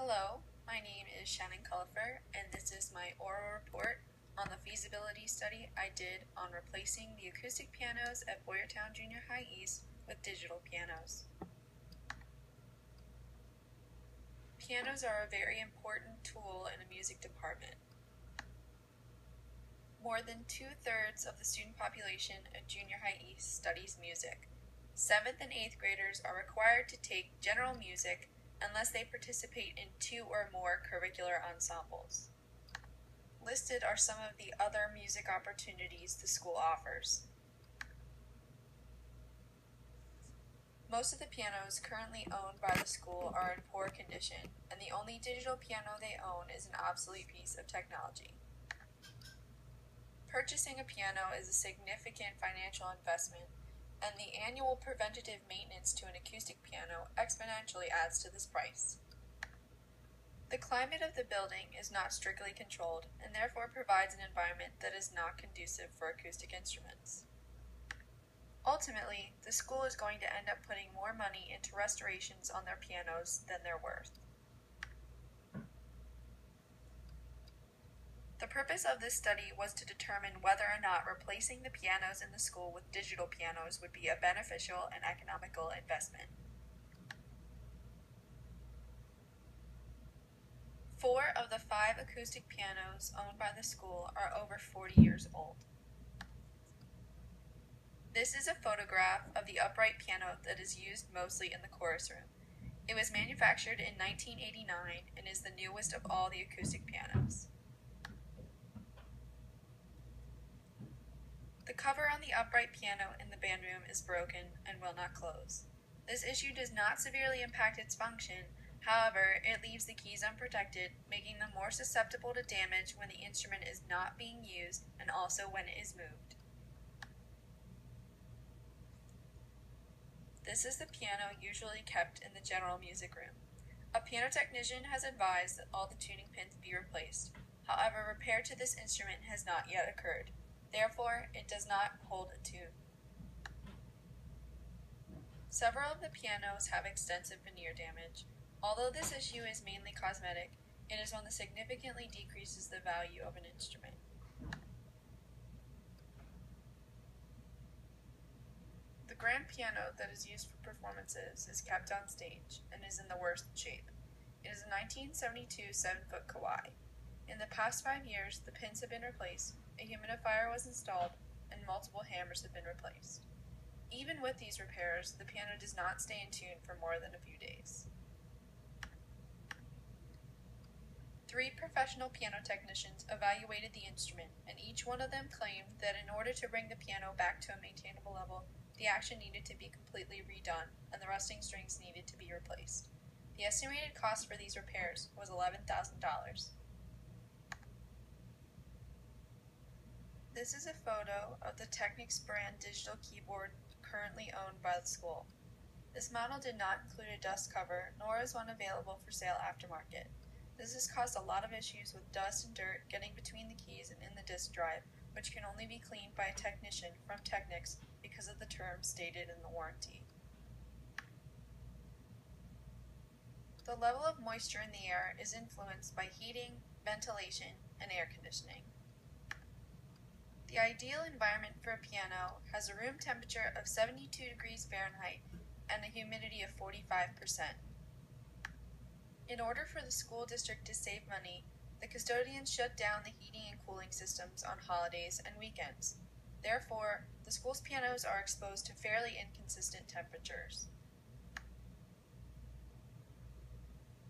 Hello, my name is Shannon Cullipher, and this is my oral report on the feasibility study I did on replacing the acoustic pianos at Boyertown Junior High East with digital pianos. Pianos are a very important tool in a music department. More than 2/3 of the student population at Junior High East studies music. 7th and 8th graders are required to take general music unless they participate in 2 or more curricular ensembles. Listed are some of the other music opportunities the school offers. Most of the pianos currently owned by the school are in poor condition, and the only digital piano they own is an obsolete piece of technology. Purchasing a piano is a significant financial investment, and the annual preventative maintenance to an acoustic piano exponentially adds to this price. The climate of the building is not strictly controlled, and therefore provides an environment that is not conducive for acoustic instruments. Ultimately, the school is going to end up putting more money into restorations on their pianos than they're worth. The purpose of this study was to determine whether or not replacing the pianos in the school with digital pianos would be a beneficial and economical investment. 4 of the 5 acoustic pianos owned by the school are over 40 years old. This is a photograph of the upright piano that is used mostly in the chorus room. It was manufactured in 1989 and is the newest of all the acoustic pianos. The cover on the upright piano in the band room is broken and will not close. This issue does not severely impact its function, however, it leaves the keys unprotected, making them more susceptible to damage when the instrument is not being used and also when it is moved. This is the piano usually kept in the general music room. A piano technician has advised that all the tuning pins be replaced. However, repair to this instrument has not yet occurred. Therefore, it does not hold a tune. Several of the pianos have extensive veneer damage. Although this issue is mainly cosmetic, it is one that significantly decreases the value of an instrument. The grand piano that is used for performances is kept on stage and is in the worst shape. It is a 1972 7-foot Kawai. In the past 5 years, the pins have been replaced, a humidifier was installed, and multiple hammers have been replaced. Even with these repairs, the piano does not stay in tune for more than a few days. 3 professional piano technicians evaluated the instrument, and each one of them claimed that in order to bring the piano back to a maintainable level, the action needed to be completely redone, and the rusting strings needed to be replaced. The estimated cost for these repairs was $11,000. This is a photo of the Technics brand digital keyboard currently owned by the school. This model did not include a dust cover, nor is one available for sale aftermarket. This has caused a lot of issues with dust and dirt getting between the keys and in the disk drive, which can only be cleaned by a technician from Technics because of the terms stated in the warranty. The level of moisture in the air is influenced by heating, ventilation, and air conditioning. The ideal environment for a piano has a room temperature of 72 degrees Fahrenheit and a humidity of 45%. In order for the school district to save money, the custodians shut down the heating and cooling systems on holidays and weekends. Therefore, the school's pianos are exposed to fairly inconsistent temperatures.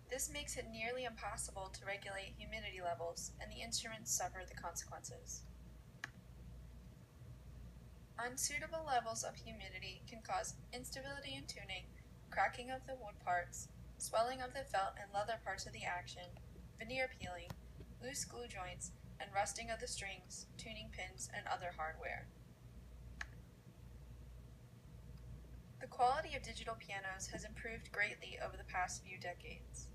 This makes it nearly impossible to regulate humidity levels, and the instruments suffer the consequences. Unsuitable levels of humidity can cause instability in tuning, cracking of the wood parts, swelling of the felt and leather parts of the action, veneer peeling, loose glue joints, and rusting of the strings, tuning pins, and other hardware. The quality of digital pianos has improved greatly over the past few decades.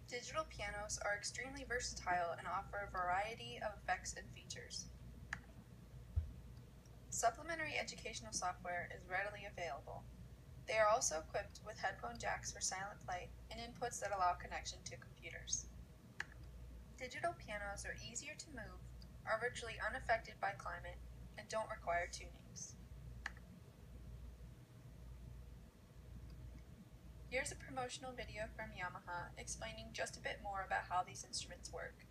Digital pianos are extremely versatile and offer a variety of effects and features. Supplementary educational software is readily available. They are also equipped with headphone jacks for silent play and inputs that allow connection to computers. Digital pianos are easier to move, are virtually unaffected by climate, and don't require tunings. Here's a promotional video from Yamaha explaining just a bit more about how these instruments work.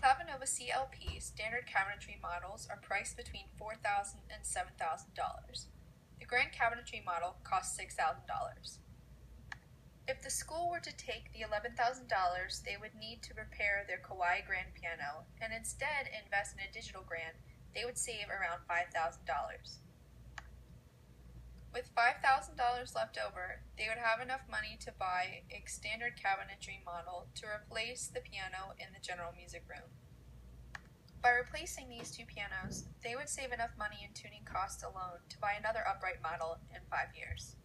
Clavinova CLP standard cabinetry models are priced between $4,000 and $7,000. The grand cabinetry model costs $6,000. If the school were to take the $11,000 they would need to repair their Kawaii grand piano and instead invest in a digital grand, they would save around $5,000. With $5,000 left over, they would have enough money to buy a standard cabinetry model to replace the piano in the general music room. By replacing these two pianos, they would save enough money in tuning costs alone to buy another upright model in 5 years.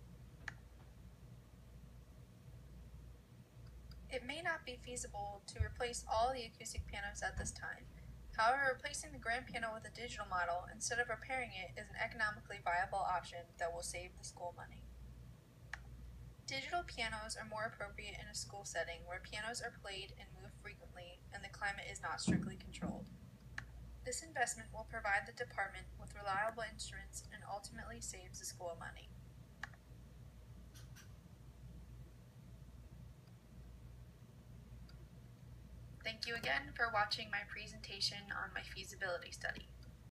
It may not be feasible to replace all the acoustic pianos at this time. However, replacing the grand piano with a digital model instead of repairing it is an economically viable option that will save the school money. Digital pianos are more appropriate in a school setting where pianos are played and moved frequently and the climate is not strictly controlled. This investment will provide the department with reliable instruments and ultimately saves the school money. Thank you again for watching my presentation on my feasibility study.